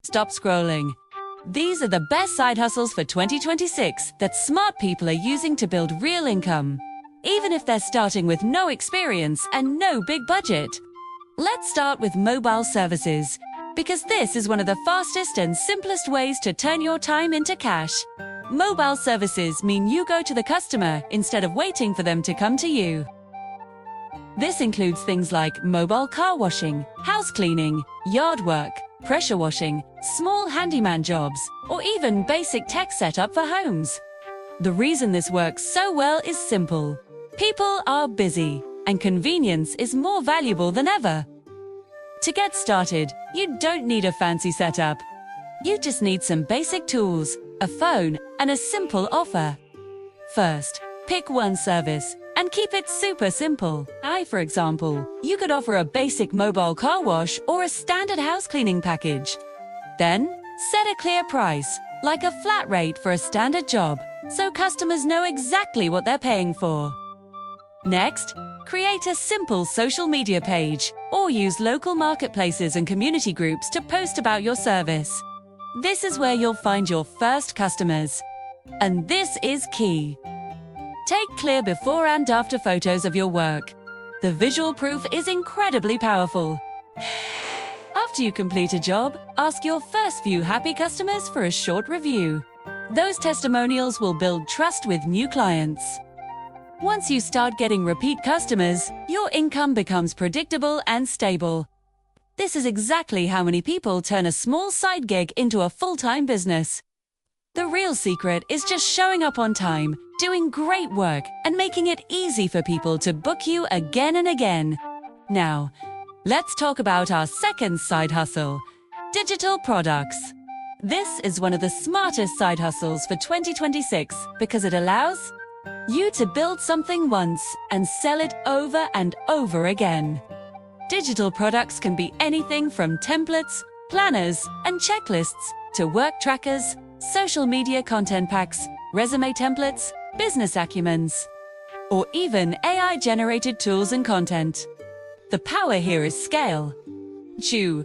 Stop scrolling. These are the best side hustles for 2026 that smart people are using to build real income, even if they're starting with no experience and no big budget. Let's start with mobile services, because this is one of the fastest and simplest ways to turn your time into cash. Mobile services mean you go to the customer instead of waiting for them to come to you. This includes things like mobile car washing, house cleaning, yard work, pressure washing, small handyman jobs, or even basic tech setup for homes. The reason this works so well is simple. People are busy, and convenience is more valuable than ever. To get started, you don't need a fancy setup. You just need some basic tools, a phone, and a simple offer. First, pick one service and keep it super simple. For example, you could offer a basic mobile car wash or a standard house cleaning package. Then, set a clear price, like a flat rate for a standard job, so customers know exactly what they're paying for. Next, create a simple social media page or use local marketplaces and community groups to post about your service. This is where you'll find your first customers. And this is key. Take clear before and after photos of your work. The visual proof is incredibly powerful. After you complete a job, ask your first few happy customers for a short review. Those testimonials will build trust with new clients. Once you start getting repeat customers, your income becomes predictable and stable. This is exactly how many people turn a small side gig into a full-time business. The real secret is just showing up on time, doing great work, and making it easy for people to book you again and again. Now, let's talk about our second side hustle, digital products. This is one of the smartest side hustles for 2026 because it allows you to build something once and sell it over and over again. Digital products can be anything from templates, planners, and checklists to work trackers, social media content packs, resume templates, business acumens, or even AI-generated tools and content. The power here is scale. Do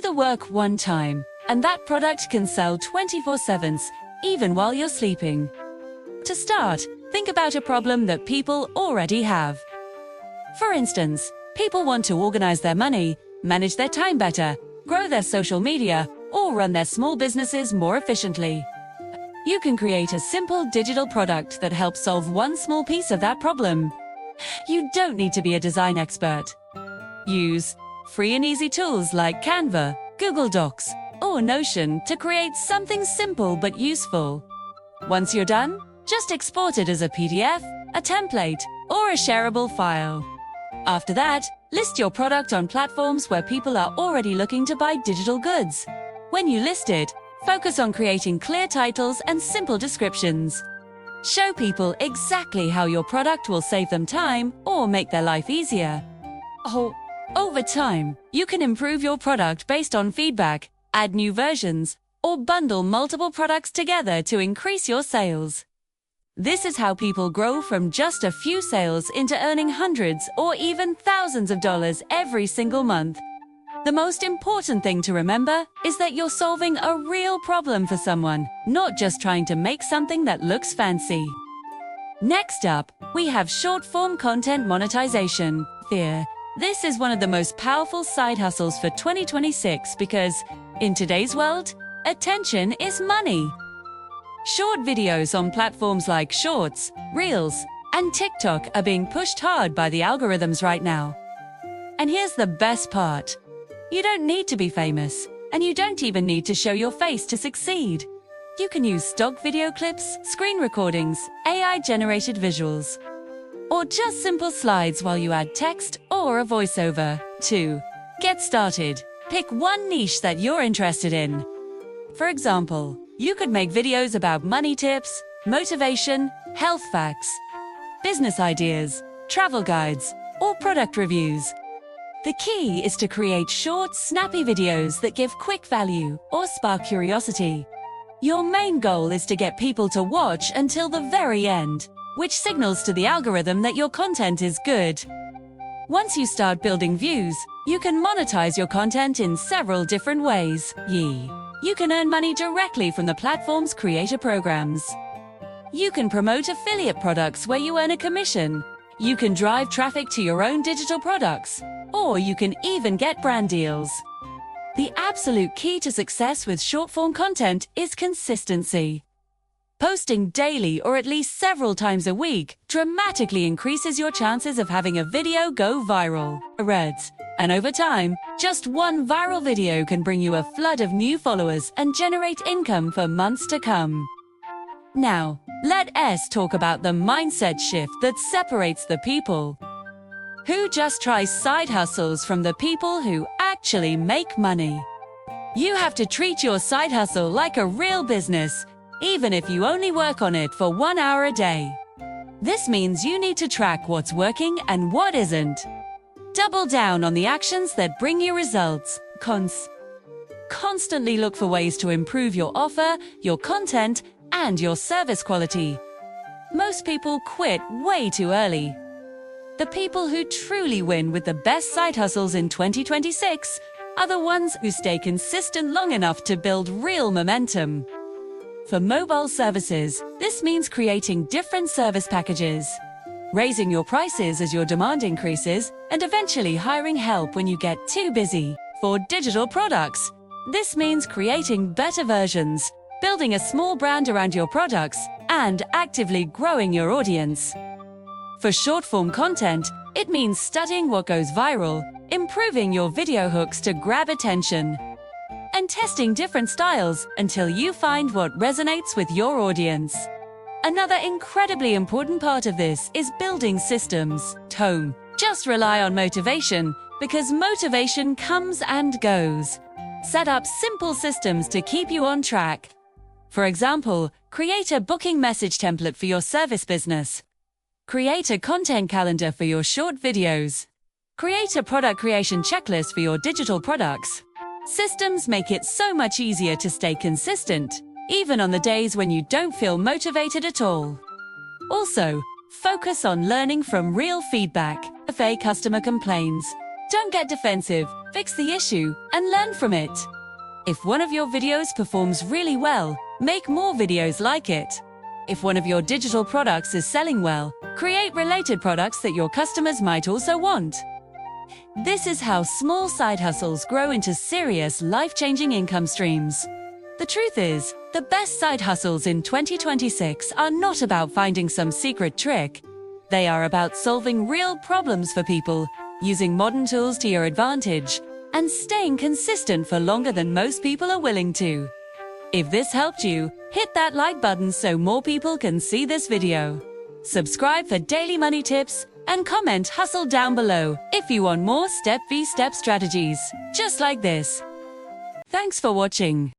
the work one time, and that product can sell 24/7, even while you're sleeping. To start, think about a problem that people already have. For instance, people want to organize their money, manage their time better, grow their social media, or run their small businesses more efficiently. You can create a simple digital product that helps solve one small piece of that problem. You don't need to be a design expert. Use free and easy tools like Canva, Google Docs, or Notion to create something simple but useful. Once you're done, just export it as a PDF, a template, or a shareable file. After that, list your product on platforms where people are already looking to buy digital goods. When you list it, focus on creating clear titles and simple descriptions. Show people exactly how your product will save them time or make their life easier. Over time, you can improve your product based on feedback, add new versions, or bundle multiple products together to increase your sales. This is how people grow from just a few sales into earning hundreds or even thousands of dollars every single month. The most important thing to remember is that you're solving a real problem for someone, not just trying to make something that looks fancy. Next up, we have short-form content monetization. This is one of the most powerful side hustles for 2026 because, in today's world, attention is money. Short videos on platforms like Shorts, Reels, and TikTok are being pushed hard by the algorithms right now. And here's the best part. You don't need to be famous, and you don't even need to show your face to succeed. You can use stock video clips, screen recordings, AI-generated visuals, or just simple slides while you add text or a voiceover. To get started, pick one niche that you're interested in. For example, you could make videos about money tips, motivation, health facts, business ideas, travel guides, or product reviews. The key is to create short, snappy videos that give quick value or spark curiosity. Your main goal is to get people to watch until the very end, which signals to the algorithm that your content is good. Once you start building views, you can monetize your content in several different ways. You can earn money directly from the platform's creator programs. You can promote affiliate products where you earn a commission. You can drive traffic to your own digital products, or you can even get brand deals. The absolute key to success with short-form content is consistency. Posting daily or at least several times a week dramatically increases your chances of having a video go viral. And over time, just one viral video can bring you a flood of new followers and generate income for months to come. Now, let us talk about the mindset shift that separates the people who just try side hustles from the people who actually make money. You have to treat your side hustle like a real business, even if you only work on it for 1 hour a day. This means you need to track what's working and what isn't. Double down on the actions that bring you results. Constantly look for ways to improve your offer, your content, and your service quality. Most people quit way too early. The people who truly win with the best side hustles in 2026 are the ones who stay consistent long enough to build real momentum. For mobile services, this means creating different service packages, raising your prices as your demand increases, and eventually hiring help when you get too busy. For digital products, this means creating better versions, building a small brand around your products, and actively growing your audience. For short-form content, it means studying what goes viral, improving your video hooks to grab attention, and testing different styles until you find what resonates with your audience. Another incredibly important part of this is building systems. Don't just rely on motivation, because motivation comes and goes. Set up simple systems to keep you on track. For example, create a booking message template for your service business. Create a content calendar for your short videos. Create a product creation checklist for your digital products. Systems make it so much easier to stay consistent, even on the days when you don't feel motivated at all. Also, focus on learning from real feedback. If a customer complains, don't get defensive, fix the issue, and learn from it. If one of your videos performs really well, make more videos like it. If one of your digital products is selling well, create related products that your customers might also want. This is how small side hustles grow into serious, life-changing income streams. The truth is, the best side hustles in 2026 are not about finding some secret trick. They are about solving real problems for people, using modern tools to your advantage, and staying consistent for longer than most people are willing to. If this helped you, hit that like button so more people can see this video. Subscribe for daily money tips and comment hustle down below if you want more step-by-step strategies, just like this. Thanks for watching.